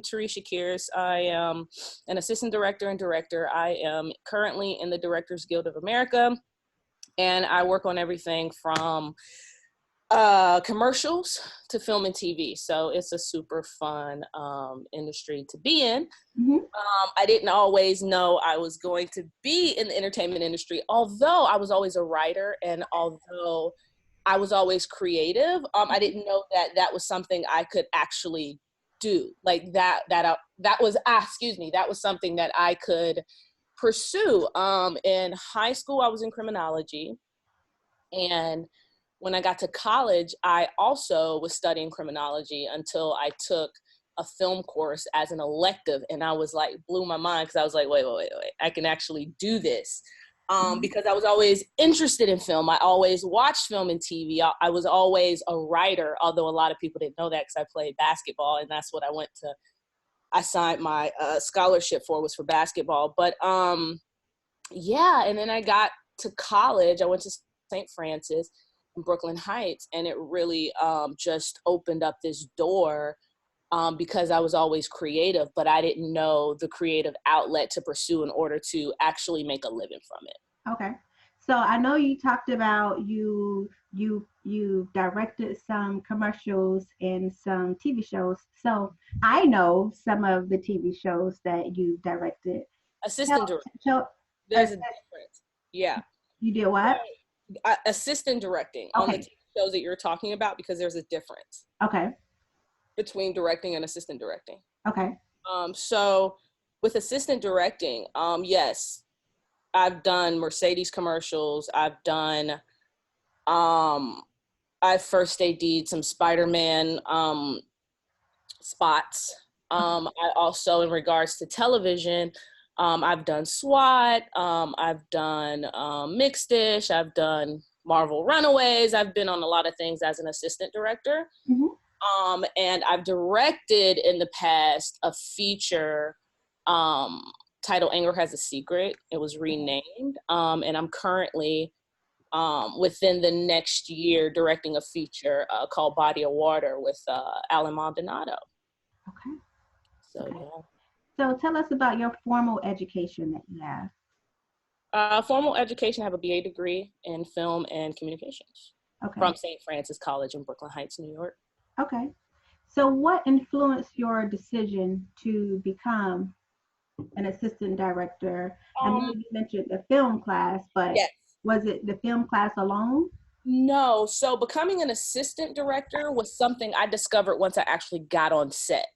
Terrisha Kearse. I am an assistant director and director. I am currently in the Directors Guild of America, and I work on everything from commercials to film and TV. So it's a super fun industry to be in. Mm-hmm. I didn't always know I was going to be in the entertainment industry, although I was always a writer and although I was always creative. I didn't know that that was something I could actually do. Like that was something that I could pursue. In high school, I was in criminology, and when I got to college, I also was studying criminology until I took a film course as an elective, and I was like, blew my mind, because I was like, wait, I can actually do this. Because I was always interested in film. I always watched film and TV. I was always a writer, although a lot of people didn't know that because I played basketball, and that's what I signed my scholarship was for basketball. But yeah, and then I got to college. I went to St. Francis in Brooklyn Heights, and it really just opened up this door because I was always creative, but I didn't know the creative outlet to pursue in order to actually make a living from it. Okay. So I know you talked about you directed some commercials and some TV shows. So I know some of the TV shows that you directed. Assistant director. There's a difference. Yeah. You did what? Assistant directing on the TV shows that you're talking about, because there's a difference. Okay. Between directing and assistant directing. Okay. So with assistant directing, yes, I've done Mercedes commercials. I've done, I first AD'd some Spider-Man spots. I also, in regards to television, I've done SWAT. I've done Mixedish. I've done Marvel Runaways. I've been on a lot of things as an assistant director. Mm-hmm. And I've directed in the past a feature titled Anger Has a Secret. It was renamed. And I'm currently within the next year directing a feature called Body of Water with Alan Maldonado. Okay. So, okay. Yeah. So tell us about your formal education that you have. Formal education, I have a BA degree in film and communications from St. Francis College in Brooklyn Heights, New York. Okay. So what influenced your decision to become an assistant director? I know you mentioned the film class, but yes. Was it the film class alone? No. So becoming an assistant director was something I discovered once I actually got on set.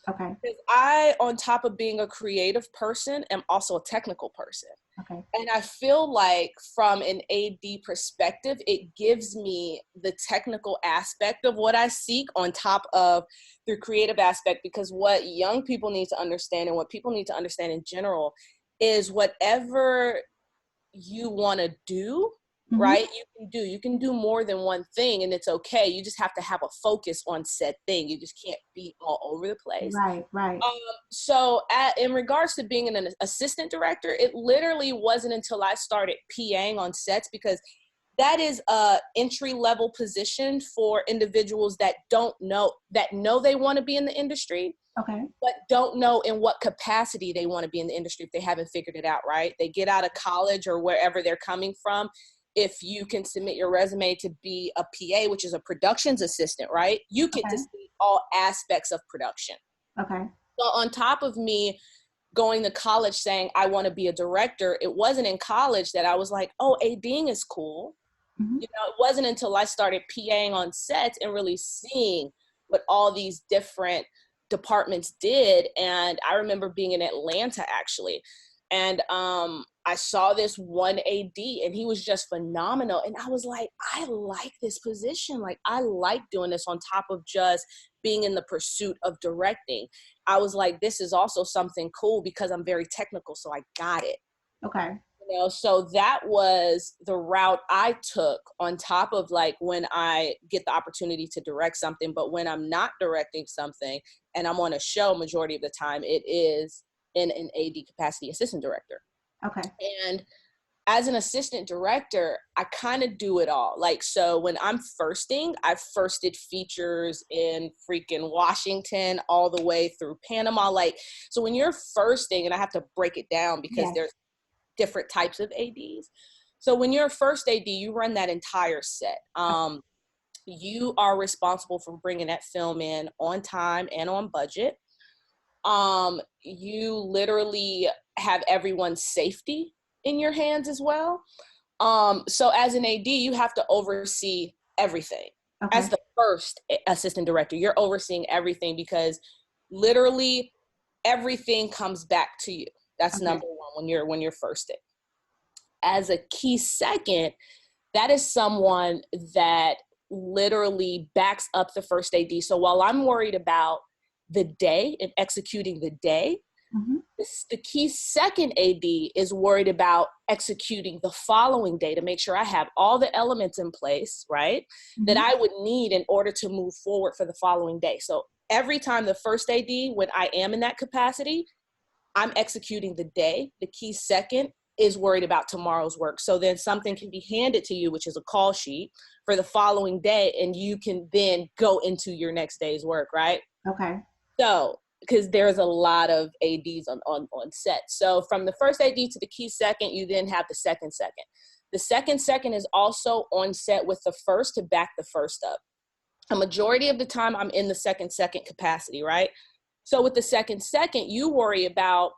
Okay. Because I, on top of being a creative person, am also a technical person. Okay. And I feel like from an AD perspective, it gives me the technical aspect of what I seek on top of the creative aspect, because what young people need to understand and what people need to understand in general is whatever you want to do, mm-hmm. right? You can do more than one thing, and it's okay. You just have to have a focus on said thing. You just can't be all over the place. Right. So in regards to being an assistant director, it literally wasn't until I started PAing on sets, because that is a entry-level position for individuals that know they want to be in the industry, but don't know in what capacity they want to be in the industry if they haven't figured it out, right? They get out of college or wherever they're coming from. If you can submit your resume to be a PA, which is a productions assistant, right? You get to see all aspects of production. Okay. So on top of me going to college saying I want to be a director, it wasn't in college that I was like, oh, ADing is cool. Mm-hmm. It wasn't until I started PAing on sets and really seeing what all these different departments did. And I remember being in Atlanta, actually. And I saw this one AD, and he was just phenomenal. And I was like, I like this position. Like, I like doing this on top of just being in the pursuit of directing. I was like, this is also something cool because I'm very technical. So I got it. Okay. So that was the route I took, on top of like when I get the opportunity to direct something. But when I'm not directing something and I'm on a show, majority of the time it is in an AD capacity, assistant director. Okay. And as an assistant director, I kind of do it all. Like, so when I'm firsting, I've firsted features in freaking Washington all the way through Panama. Like, so when you're firsting, and I have to break it down because there's different types of ADs. So when you're a first AD, you run that entire set. You are responsible for bringing that film in on time and on budget. You literally have everyone's safety in your hands as well. So as an AD, you have to oversee everything. Okay. As the first assistant director, you're overseeing everything because literally everything comes back to you. That's number one when you're firsting. As a key second, that is someone that literally backs up the first AD. So while I'm worried about the day and executing the day, the key second AD is worried about executing the following day to make sure I have all the elements in place, right, that I would need in order to move forward for the following day. So every time the first AD, when I am in that capacity, I'm executing the day. The key second is worried about tomorrow's work. So then something can be handed to you, which is a call sheet for the following day, and you can then go into your next day's work, right? Okay. So, because there's a lot of ADs on set. So from the first AD to the key second, you then have the second second. The second second is also on set with the first to back the first up. A majority of the time I'm in the second second capacity, right? So with the second second, you worry about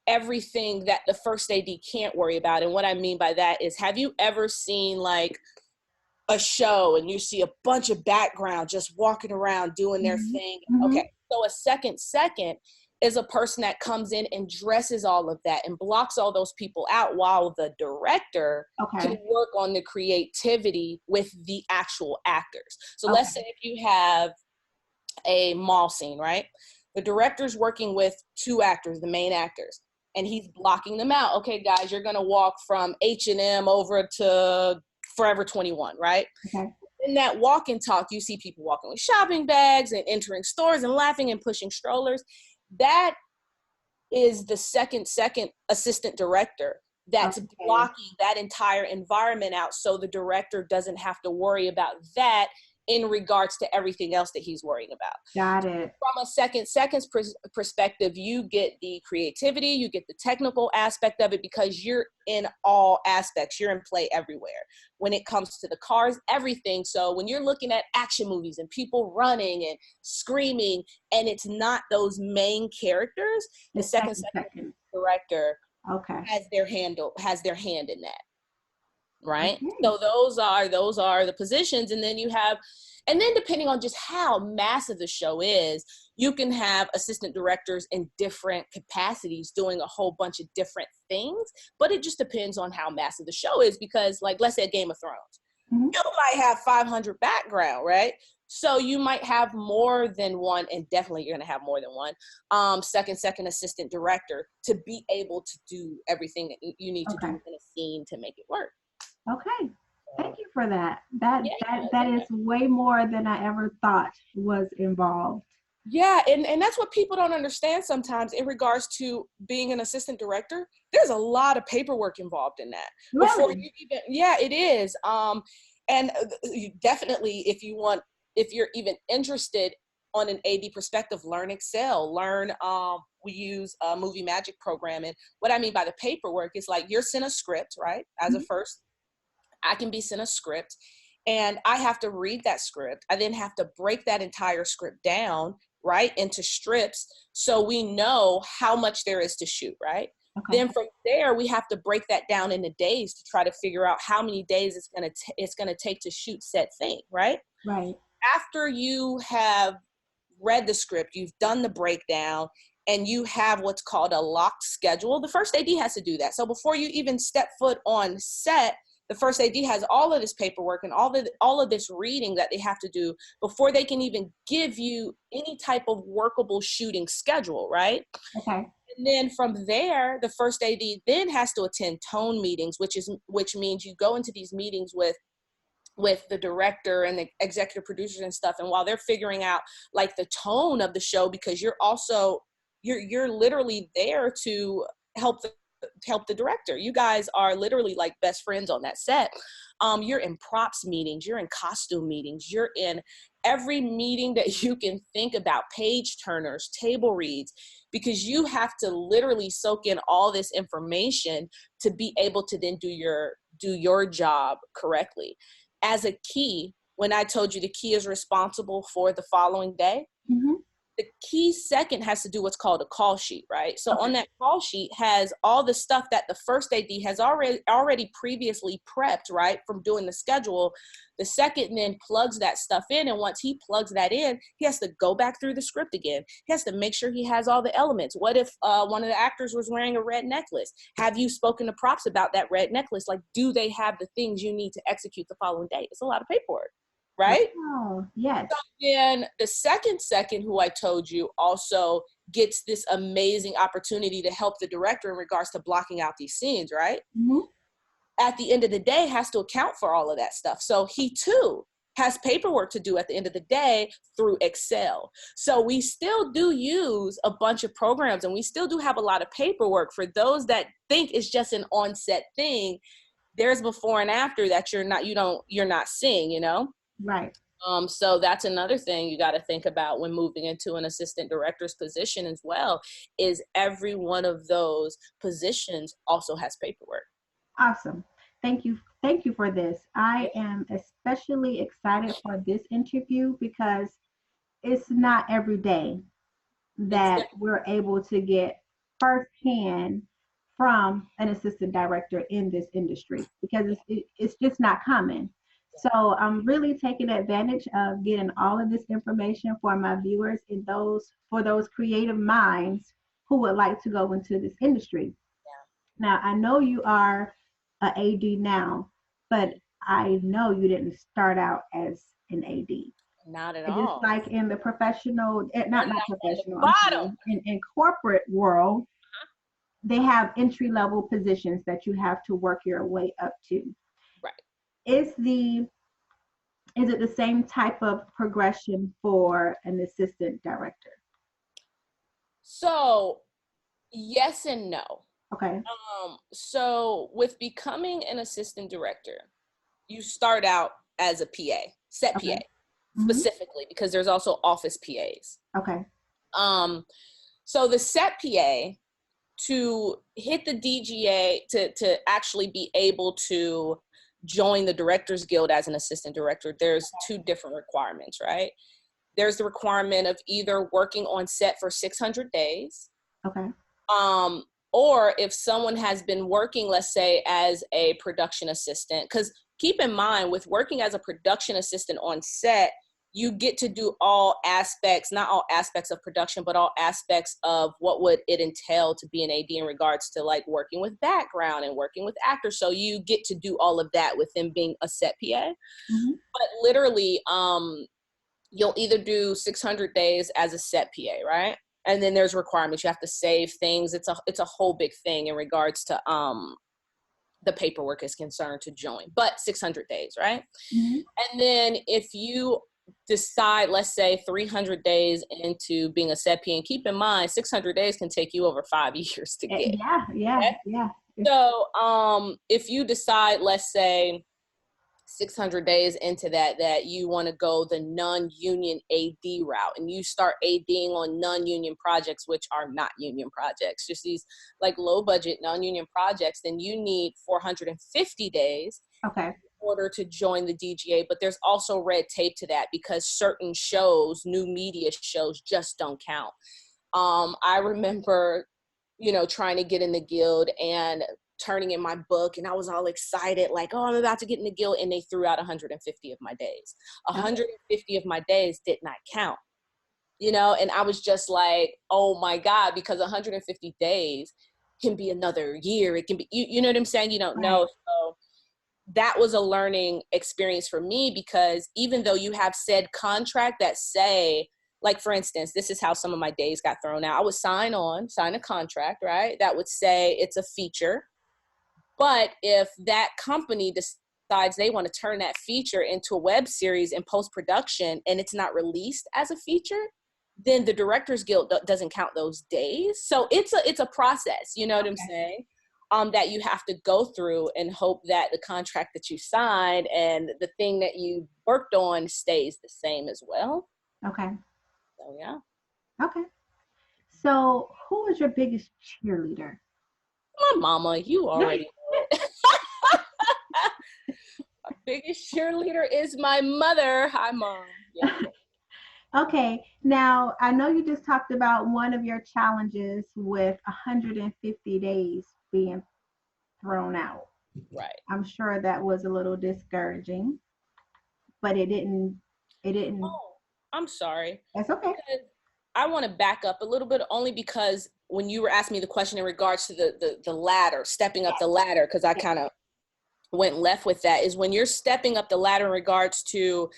everything that the first AD can't worry about. And what I mean by that is, have you ever seen like a show and you see a bunch of background just walking around doing their thing? Okay, so a second is a person that comes in and dresses all of that and blocks all those people out while the director can work on the creativity with the actual actors. So let's say if you have a mall scene, right? The director's working with two actors, the main actors, and he's blocking them out. Okay, guys, you're gonna walk from H&M over to Forever 21, right? Okay. In that walk and talk, you see people walking with shopping bags and entering stores and laughing and pushing strollers. That is the second assistant director that's blocking that entire environment out, so the director doesn't have to worry about that in regards to everything else that he's worrying about. Got it. From a second's perspective, you get the creativity, you get the technical aspect of it because you're in all aspects. You're in play everywhere. When it comes to the cars, everything. So when you're looking at action movies and people running and screaming, and it's not those main characters, the second director has their hand in that. Right. So those are the positions. And then depending on just how massive the show is, you can have assistant directors in different capacities doing a whole bunch of different things, but it just depends on how massive the show is, because like, let's say Game of Thrones, you might have 500 background, right? So you might have more than one, and definitely you're going to have more than one second assistant director to be able to do everything that you need to do in a scene to make it work. Okay. Thank you for that. That is way more than I ever thought was involved. Yeah, and that's what people don't understand sometimes in regards to being an assistant director. There's a lot of paperwork involved in that. Really? Before you even, yeah, it is. And you definitely, if you're even interested on an AD perspective, learn Excel, we use a movie magic program. And what I mean by the paperwork is like, you're sent a script, right? As a first, I can be sent a script and I have to read that script. I then have to break that entire script down, right, into strips so we know how much there is to shoot, right? Then from there, we have to break that down into days to try to figure out how many days it's gonna take to shoot said thing, right? Right. After you have read the script, you've done the breakdown, and you have what's called a locked schedule. The first AD has to do that. So before you even step foot on set, the first AD has all of this paperwork and all of this reading that they have to do before they can even give you any type of workable shooting schedule, right? Okay. And then from there, the first AD then has to attend tone meetings, which means you go into these meetings with the director and the executive producers and stuff. And while they're figuring out like the tone of the show, because you're literally there to help help the director. You guys are literally like best friends on that set. You're in props meetings, you're in costume meetings, you're in every meeting that you can think about, page turners, table reads, because you have to literally soak in all this information to be able to then do your job correctly. As a key, when I told you the key is responsible for the following day, Mm-hmm. the key second has to do what's called a call sheet, right? So Okay. on that call sheet has all the stuff that the first AD has already previously prepped, right, from doing the schedule. The second then plugs that stuff in, and once he plugs that in, he has to go back through the script again. He has to make sure he has all the elements. What if one of the actors was wearing a red necklace? Have you spoken to props about that red necklace? Like, do they have the things you need to execute the following day? It's a lot of paperwork, right? Oh, yes. Then the second who I told you also gets this amazing opportunity to help the director in regards to blocking out these scenes, right? Mm-hmm. At the end of the day, has to account for all of that stuff. So he too has paperwork to do at the end of the day through Excel. So we still do use a bunch of programs, and we still do have a lot of paperwork. For those that think it's just an on-set thing, there's before and after that you're not seeing, you know? Right. So that's another thing you got to think about when moving into an assistant director's position as well, is every one of those positions also has paperwork. Awesome. Thank you. Thank you for this. I am especially excited for this interview because it's not every day that we're able to get firsthand from an assistant director in this industry, because it's just not common. So I'm really taking advantage of getting all of this information for my viewers and those creative minds who would like to go into this industry. Now, I know you are a AD now, but I know you didn't start out as an AD. Not at Just all. like in the professional, not professional, I'm Bottom. sorry, in corporate world, they have entry level positions that you have to work your way up to. Right. Is it the same type of progression for an assistant director? So yes and no. Okay. So with becoming an assistant director, you start out as a PA, set Okay. PA specifically, because there's also office PAs. Okay. So the set PA, to hit the DGA, to actually be able to join the Directors Guild as an assistant director, there's two different requirements, right? There's the requirement of either working on set for 600 days. Okay. Or if someone has been working, let's say, as a production assistant, because keep in mind, with working as a production assistant on set, you get to do all aspects, not all aspects of production, but all aspects of what would it entail to be an AD in regards to like working with background and working with actors. So you get to do all of that within being a set PA. But literally, you'll either do 600 days as a set PA, right? And then there's requirements. You have to save things. It's a whole big thing in regards to the paperwork is concerned to join, but 600 days, right? And then if you decide, let's say 300 days into being a set PA, and keep in mind, 600 days can take you over 5 years to get. Yeah. So if you decide, let's say 600 days into that you want to go the non-union AD route, and you start ADing on non-union projects, which are not union projects, just these like low budget non-union projects, then you need 450 days in order to join the DGA. But there's also red tape to that, because certain shows, new media shows, just don't count. I remember, trying to get in the guild and turning in my book, and I was all excited, like, oh, I'm about to get in the guild, and they threw out 150 of my days. 150 of my days did not count, and I was just like, oh my God, because 150 days can be another year. It can be, you know what I'm saying? You don't know. So that was a learning experience for me, because even though you have said contract that say, like, for instance, this is how some of my days got thrown out. I would sign a contract, right? That would say it's a feature. But if that company decides they want to turn that feature into a web series in post-production and it's not released as a feature, then the Directors Guild doesn't count those days. So it's a process, you know what I'm saying? that you have to go through and hope that the contract that you signed and the thing that you worked on stays the same as well. Okay. So yeah. Okay. So who was your biggest cheerleader? My mama, you already know it. My biggest cheerleader is my mother. Hi, Mom. Yeah. Okay, now I know you just talked about one of your challenges with 150 days being thrown out. Right. I'm sure that was a little discouraging, but it didn't, Oh, I'm sorry. that's okay. Because I want to back up a little bit, only because when you were asking me the question in regards to the ladder, stepping up the ladder, because I kind of went left with that, is when you're stepping up the ladder in regards to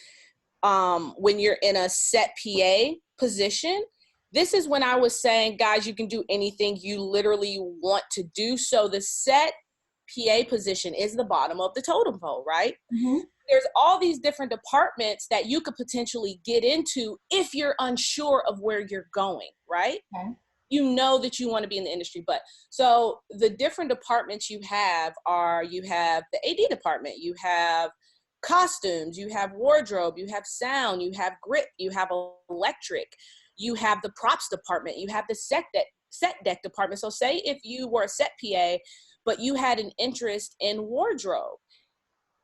when you're in a set PA position. This is when I was saying, guys, you can do anything you literally want to do. So the set PA position is the bottom of the totem pole, right? Mm-hmm. There's all these different departments that you could potentially get into if you're unsure of where you're going, right? Okay. You know that you want to be in the industry. But so the different departments you have are, you have the AD department, you have costumes, you have wardrobe, you have sound, you have grip, you have electric, you have the props department, you have the set deck department. So say if you were a set PA, but you had an interest in wardrobe,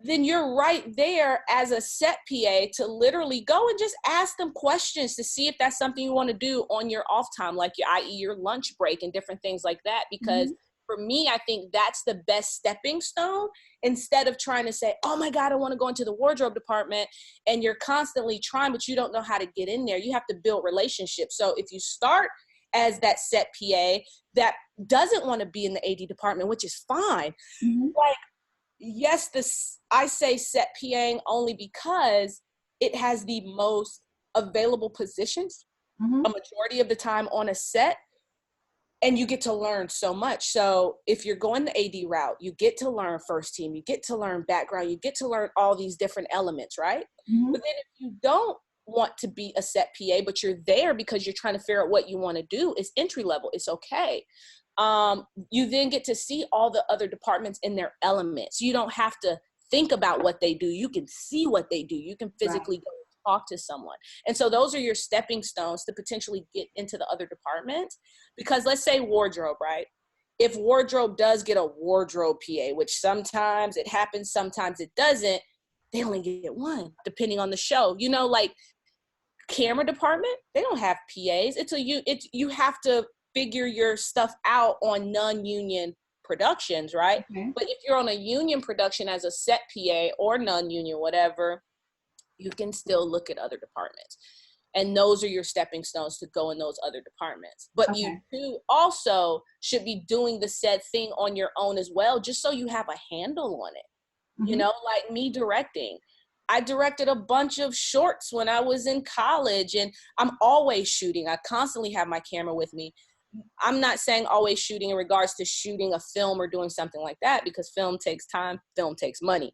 then you're right there as a set PA to literally go and just ask them questions to see if that's something you want to do on your off time, like i.e. your lunch break and different things like that. Because for me, I think that's the best stepping stone, instead of trying to say, oh my God, I want to go into the wardrobe department, and you're constantly trying, but you don't know how to get in there. You have to build relationships. So if you start as that set PA that doesn't want to be in the AD department, which is fine. Like, yes, I say set PAing only because it has the most available positions a majority of the time on a set, and you get to learn so much. So if you're going the AD route, you get to learn first team, you get to learn background, you get to learn all these different elements, right? But then if you don't want to be a set PA, but you're there because you're trying to figure out what you want to do, it's entry level, it's okay. You then get to see all the other departments in their elements. You don't have to think about what they do. You can see what they do. You can physically go talk to someone. And so those are your stepping stones to potentially get into the other departments. Because let's say wardrobe, right? If wardrobe does get a wardrobe PA, which sometimes it happens, sometimes it doesn't, they only get one, depending on the show. You know, like camera department, they don't have PAs. You have to figure your stuff out on non-union productions, right? Okay. But if you're on a union production as a set PA or non-union, whatever, you can still look at other departments. And those are your stepping stones to go in those other departments. But you too also should be doing the said thing on your own as well, just so you have a handle on it. You know, like me directing. I directed a bunch of shorts when I was in college, and I'm always shooting. I constantly have my camera with me. I'm not saying always shooting in regards to shooting a film or doing something like that, because film takes time, film takes money.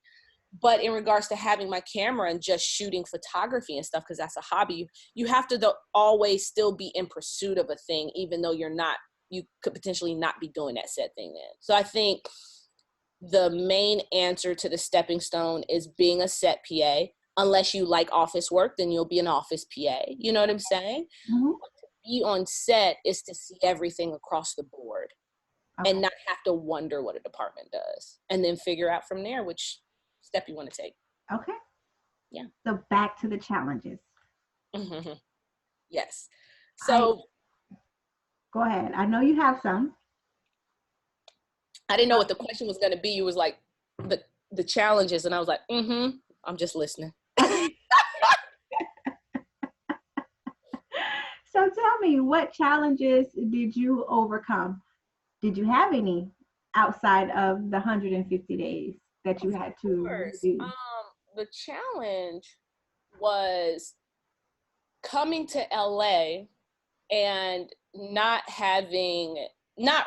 But in regards to having my camera and just shooting photography and stuff, because that's a hobby, you have to always still be in pursuit of a thing, even though you could potentially not be doing that said thing then. So I think the main answer to the stepping stone is being a set PA. Unless you like office work, then you'll be an office PA. You know what I'm saying? To be on set is to see everything across the board and not have to wonder what a department does, and then figure out from there which step you want to take. Okay. Yeah. So back to the challenges. Yes. So go ahead. I know you have some. I didn't know what the question was going to be. You was like the challenges, and I was like, I'm just listening. So tell me, what challenges did you overcome? Did you have any outside of the 150 days that you had to do? The challenge was coming to LA and not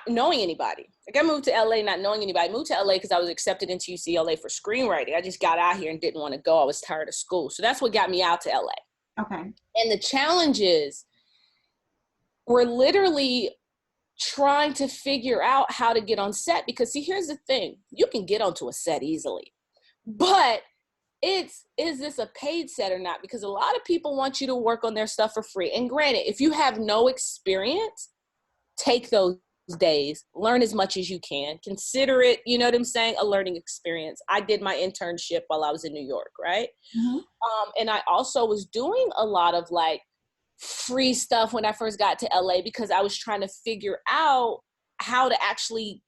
knowing anybody. Like, I moved to LA not knowing anybody. I moved to LA because I was accepted into UCLA for screenwriting. I just got out here and didn't want to go. I was tired of school. So that's what got me out to LA. Okay. And the challenges were literally trying to figure out how to get on set, because see, here's the thing, you can get onto a set easily, but is this a paid set or not? Because a lot of people want you to work on their stuff for free. And granted, if you have no experience, take those days, learn as much as you can, consider it, you know what I'm saying, a learning experience. I did my internship while I was in New York, right? Mm-hmm. And I also was doing a lot of like free stuff when I first got to LA, because I was trying to figure out how to actually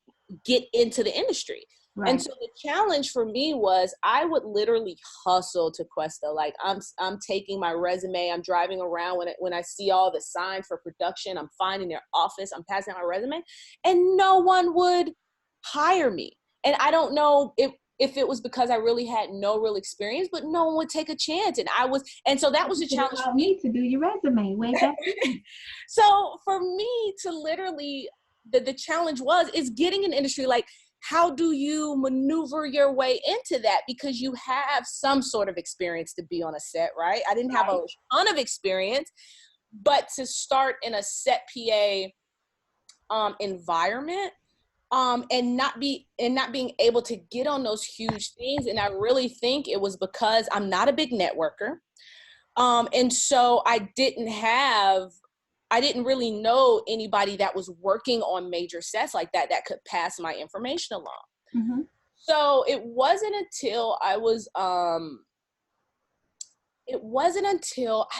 get into the industry. Right. And so the challenge for me was I would literally hustle to Cuesta. Like I'm taking my resume, I'm driving around when I see all the signs for production, I'm finding their office, I'm passing out my resume, and no one would hire me. And I don't know if it was because I really had no real experience, but no one would take a chance. And so that was a challenge for me to do your resume way back then. So for me to literally, the challenge is getting an industry. Like, how do you maneuver your way into that? Because you have some sort of experience to be on a set, right? I didn't have a ton of experience, but to start in a set PA environment, and not being able to get on those huge things. And I really think it was because I'm not a big networker. And so I didn't really know anybody that was working on major sets like that could pass my information along. Mm-hmm. So it wasn't until I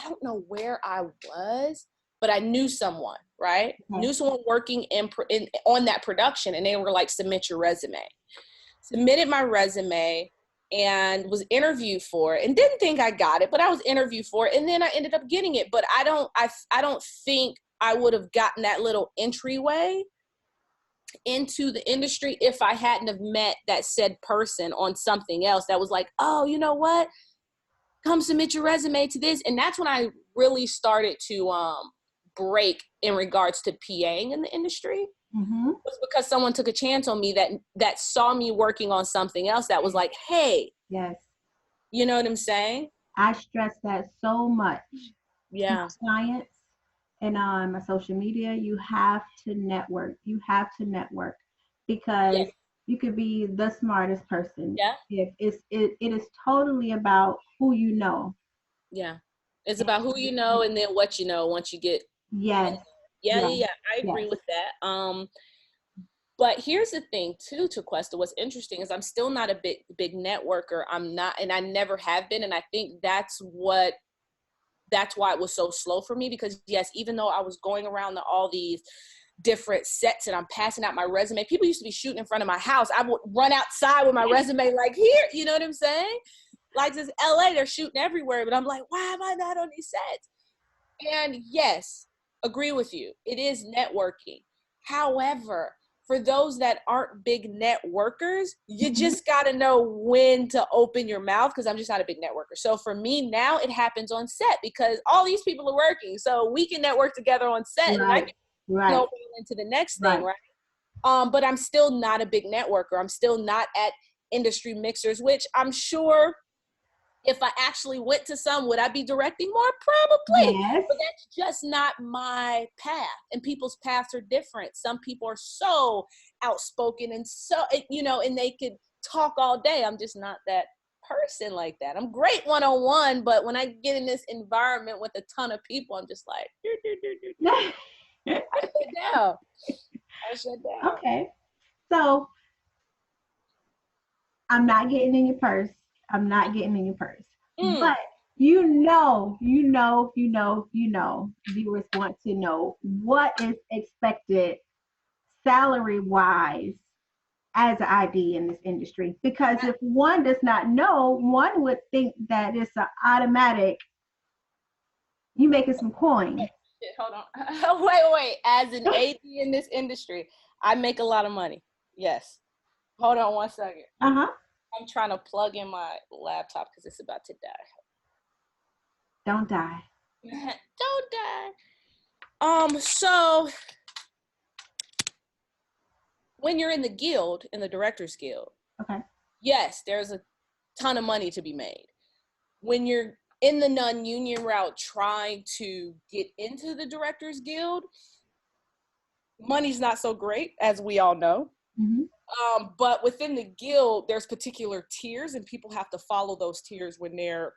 don't know where I was, but I knew someone, right? Okay. Knew someone working on that production, and they were like, submit your resume. Submitted my resume and was interviewed for it, and didn't think I got it, but I was interviewed for it, and then I ended up getting it. But I don't think I would have gotten that little entryway into the industry if I hadn't have met that said person on something else that was like, oh, you know what? Come submit your resume to this. And that's when I really started to break in regards to PAing in the industry. Mm-hmm. It was because someone took a chance on me that saw me working on something else that was like, hey. Yes. You know what I'm saying? I stress that so much. Yeah. Clients and on my social media, you have to network. You have to network because you could be the smartest person. Yeah. If it is totally about who you know. Yeah. It's about who you know and then what you know once you get. Yes. Yeah. I agree with that. But here's the thing too, to Cuesta, what's interesting is I'm still not a big networker. I'm not, and I never have been. And I think that's why it was so slow for me, because yes, even though I was going around to all these different sets and I'm passing out my resume, people used to be shooting in front of my house. I would run outside with my resume like, here, you know what I'm saying? Like this LA, they're shooting everywhere, but I'm like, why am I not on these sets? And yes, agree with you. It is networking. However, for those that aren't big networkers, you just got to know when to open your mouth, because I'm just not a big networker. So for me now, it happens on set because all these people are working. So we can network together on set and I can go into the next thing, right? But I'm still not a big networker. I'm still not at industry mixers, which I'm sure if I actually went to some, would I be directing more? Probably. Yes. But that's just not my path. And people's paths are different. Some people are so outspoken and so, you know, and they could talk all day. I'm just not that person like that. I'm great one-on-one, but when I get in this environment with a ton of people, I'm just like, I shut down. Okay. So I'm not getting in your purse. But viewers want to know what is expected salary-wise as an ID in this industry. Because if one does not know, one would think that it's an automatic, you making some coin. Hold on. Wait. As an AD in this industry, I make a lot of money. Yes. Hold on 1 second. Uh-huh. I'm trying to plug in my laptop because it's about to die. Don't die. Don't die. So when you're in the guild, in the Directors Guild, okay, yes, there's a ton of money to be made. When you're in the non-union route trying to get into the Directors Guild, money's not so great, as we all know. But within the guild, there's particular tiers, and people have to follow those tiers when you're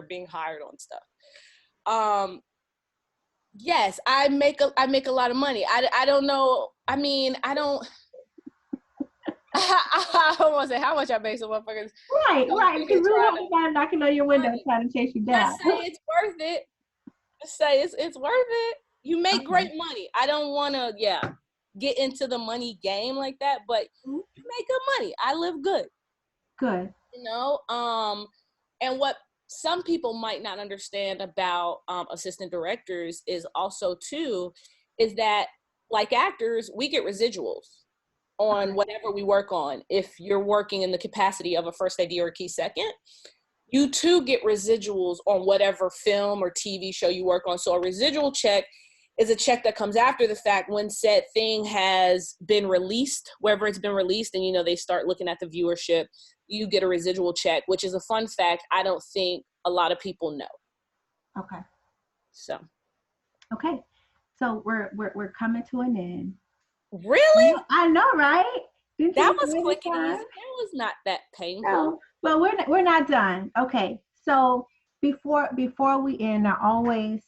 being hired on stuff. Yes, I make a lot of money. I don't know. I mean, I don't. I don't want to say how much I make, so motherfuckers. Right. Because we don't want to knocking on your window trying to chase you down. Just say it's worth it. Just say it's worth it. You make great money. I don't want to, get into the money game like that, but you make good money. I live good. Good. You know, and what some people might not understand about assistant directors is also too, is that like actors, we get residuals on whatever we work on. If you're working in the capacity of a first AD or a key second, you too get residuals on whatever film or TV show you work on. So a residual check is a check that comes after the fact when said thing has been released, wherever it's been released, and, you know, they start looking at the viewership, you get a residual check, which is a fun fact I don't think a lot of people know. Okay. So. Okay. So we're coming to an end. Really? I know, right? That was quick and easy. That was not that painful. No, but we're not done. Okay. So before we end, I always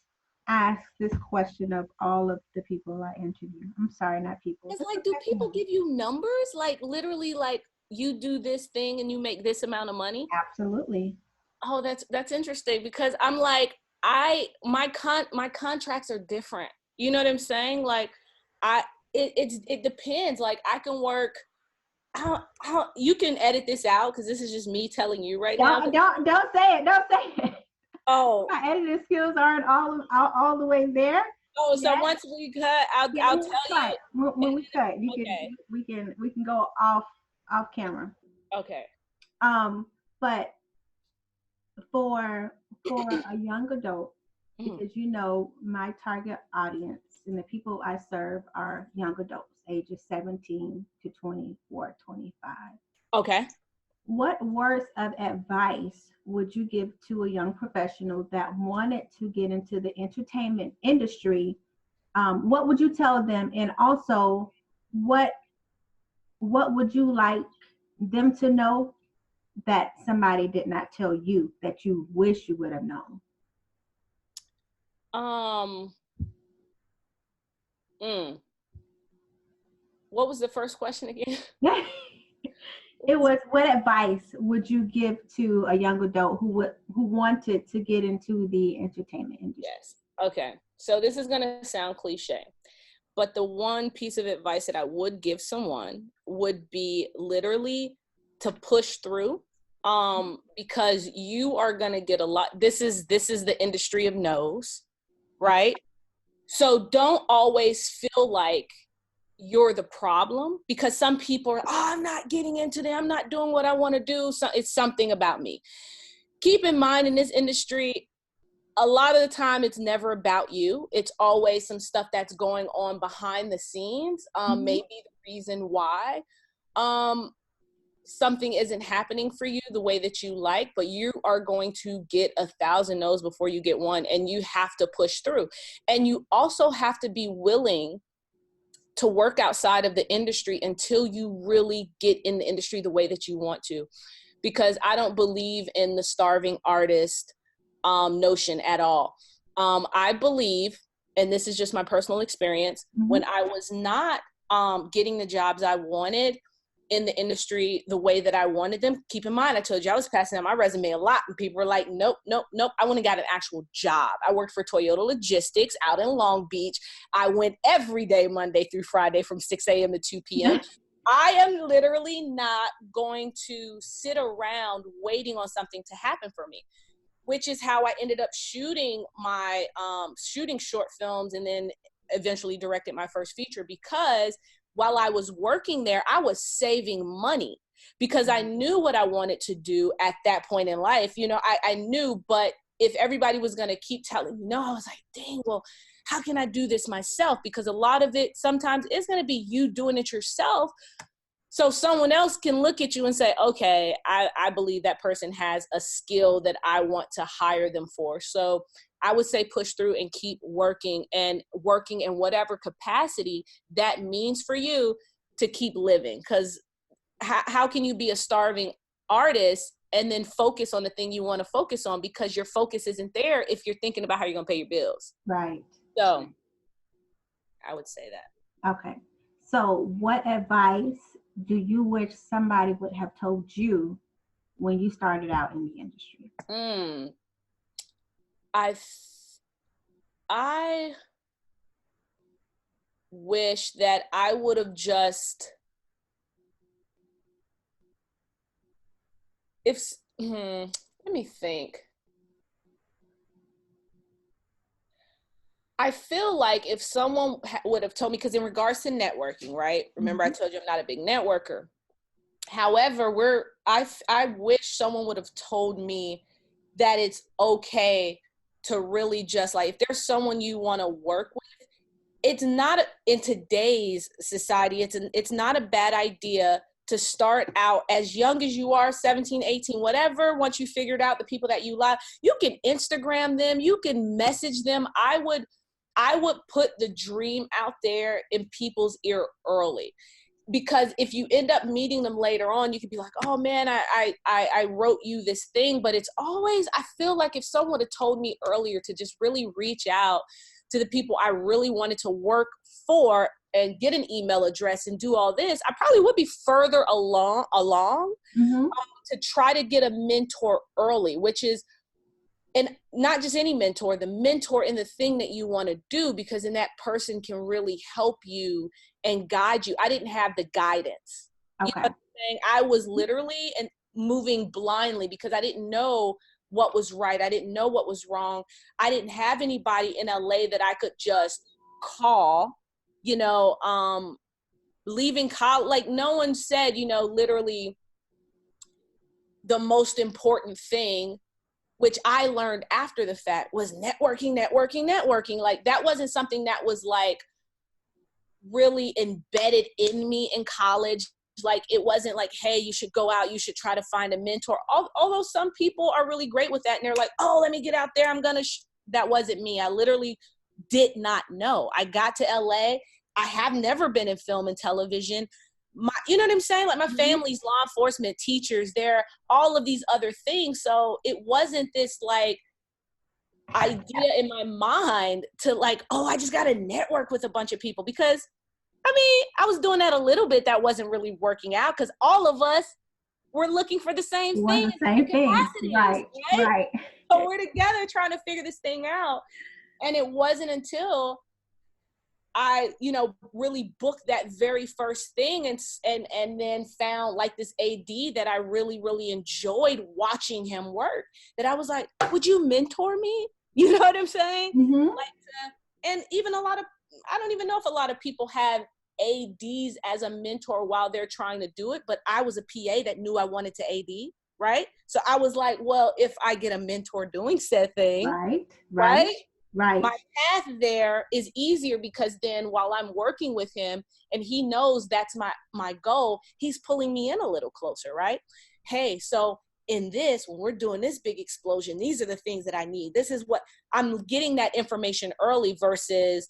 ask this question of all of the people I interview. I'm sorry, not people. It's like, do people give you numbers? Like literally, like you do this thing and you make this amount of money? Absolutely. Oh, that's interesting, because I'm like, my contracts are different. You know what I'm saying? Like it depends. Like I can work. How you can edit this out because this is just me telling you right now. Don't say it. Don't say it. Oh, my editing skills aren't all the way there. Oh, so once we cut, I'll tell you. When we cut, we can go off camera. Okay. But for a young adult, because you know my target audience and the people I serve are young adults, ages 17 to 24, 25. Okay. What words of advice would you give to a young professional that wanted to get into the entertainment industry? What would you tell them? And also, what would you like them to know that somebody did not tell you that you wish you would have known? What was the first question again? It was, what advice would you give to a young adult who wanted to get into the entertainment industry? Yes. Okay. So this is going to sound cliche, but the one piece of advice that I would give someone would be literally to push through, because you are going to get a lot. This is the industry of no's, right? So don't always feel like you're the problem, because some people are, I'm not getting into that, I'm not doing what I want to do, so it's something about me. Keep in mind, in this industry, a lot of the time it's never about you. It's always some stuff that's going on behind the scenes. Maybe the reason why something isn't happening for you the way that you like, but you are going to get 1,000 no's before you get one, and you have to push through. And you also have to be willing to work outside of the industry until you really get in the industry the way that you want to. Because I don't believe in the starving artist notion at all. I believe, and this is just my personal experience, when I was not getting the jobs I wanted in the industry the way that I wanted them, keep in mind, I told you I was passing out my resume a lot, and people were like, nope. I went and got an actual job. I worked for Toyota Logistics out in Long Beach. I went every day, Monday through Friday, from 6 a.m. to 2 p.m. I am literally not going to sit around waiting on something to happen for me, which is how I ended up shooting my shooting short films, and then eventually directed my first feature, because while I was working there, I was saving money because I knew what I wanted to do at that point in life. You know, I knew, but if everybody was going to keep telling me no, I was like, dang, well, how can I do this myself? Because a lot of it sometimes is going to be you doing it yourself, So someone else can look at you and say, okay, I believe that person has a skill that I want to hire them for. So I would say push through and keep working in whatever capacity that means for you to keep living. Because how can you be a starving artist and then focus on the thing you want to focus on, because your focus isn't there if you're thinking about how you're going to pay your bills. Right. So I would say that. Okay. So what advice do you wish somebody would have told you when you started out in the industry? I wish that I would have just, let me think. I feel like if someone would have told me, because in regards to networking, right? Remember, I told you I'm not a big networker. However, I wish someone would have told me that it's okay to really just, like, if there's someone you want to work with, it's not, in today's society, it's not a bad idea to start out as young as you are, 17, 18, whatever. Once you figured out the people that you like, you can Instagram them, you can message them. I would put the dream out there in people's ear early. Because if you end up meeting them later on, you could be like, oh man, I wrote you this thing. But it's always, I feel like if someone had told me earlier to just really reach out to the people I really wanted to work for and get an email address and do all this, I probably would be further along to try to get a mentor early, which is, and not just any mentor, the mentor in the thing that you want to do, because then that person can really help you and guide you. I didn't have the guidance. Okay. You know what I'm saying? I was literally moving blindly because I didn't know what was right. I didn't know what was wrong. I didn't have anybody in LA that I could just call, leaving college. Like, no one said, literally the most important thing, which I learned after the fact, was networking. Like, that wasn't something that was like really embedded in me in college. Like, it wasn't like, hey, you should go out, you should try to find a mentor. Although some people are really great with that and they're like, oh, let me get out there, I'm gonna that wasn't me. I literally did not know. I got to LA. I have never been in film and television. You know what I'm saying? Like, my family's law enforcement, teachers, they're all of these other things. So it wasn't this like idea in my mind to like, oh, I just got to network with a bunch of people. Because I mean, I was doing that a little bit. That wasn't really working out because all of us were looking for the same thing. The same thing. Right. So we're together trying to figure this thing out. And it wasn't until I, really booked that very first thing and then found like this AD that I really, really enjoyed watching him work, that I was like, would you mentor me? You know what I'm saying? And even I don't even know if a lot of people have ADs as a mentor while they're trying to do it, but I was a PA that knew I wanted to AD, right? So I was like, well, if I get a mentor doing said thing, right? My path there is easier, because then while I'm working with him and he knows that's my goal, he's pulling me in a little closer, right? Hey, so in this, when we're doing this big explosion, these are the things that I need. This is what I'm getting, that information early versus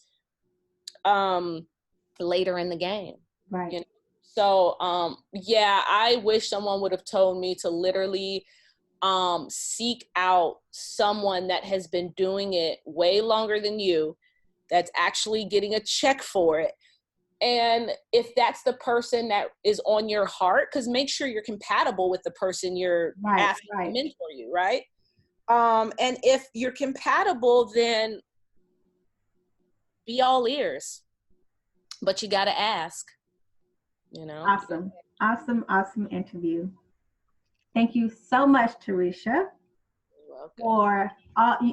later in the game. Right. So I wish someone would have told me to literally seek out someone that has been doing it way longer than you, that's actually getting a check for it. And if that's the person that is on your heart, because make sure you're compatible with the person you're asking to mentor you, right? And if you're compatible, then be all ears. But you got to ask, Awesome interview. Thank you so much, Terrisha. For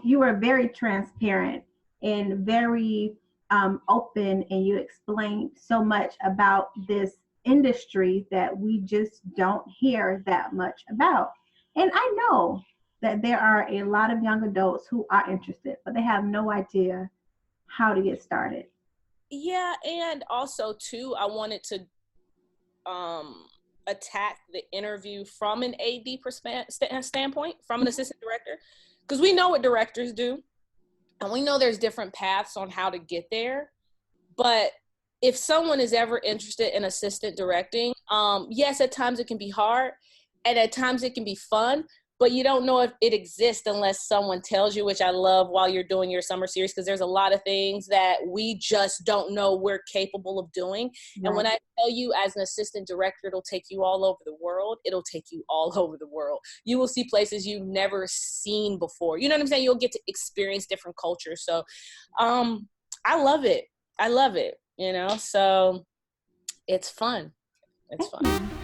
you were very transparent and very open, and you explained so much about this industry that we just don't hear that much about. And I know that there are a lot of young adults who are interested, but they have no idea how to get started. Yeah, and also too, I wanted to attack the interview from an AD standpoint, from an assistant director, because we know what directors do, and we know there's different paths on how to get there. But if someone is ever interested in assistant directing, yes, at times it can be hard, and at times it can be fun, but you don't know if it exists unless someone tells you, which I love while you're doing your summer series, because there's a lot of things that we just don't know we're capable of doing. Right. And when I tell you, as an assistant director, it'll take you all over the world. It'll take you all over the world. You will see places you've never seen before. You know what I'm saying? You'll get to experience different cultures. So I love it. I love it, you know, so it's fun. It's fun.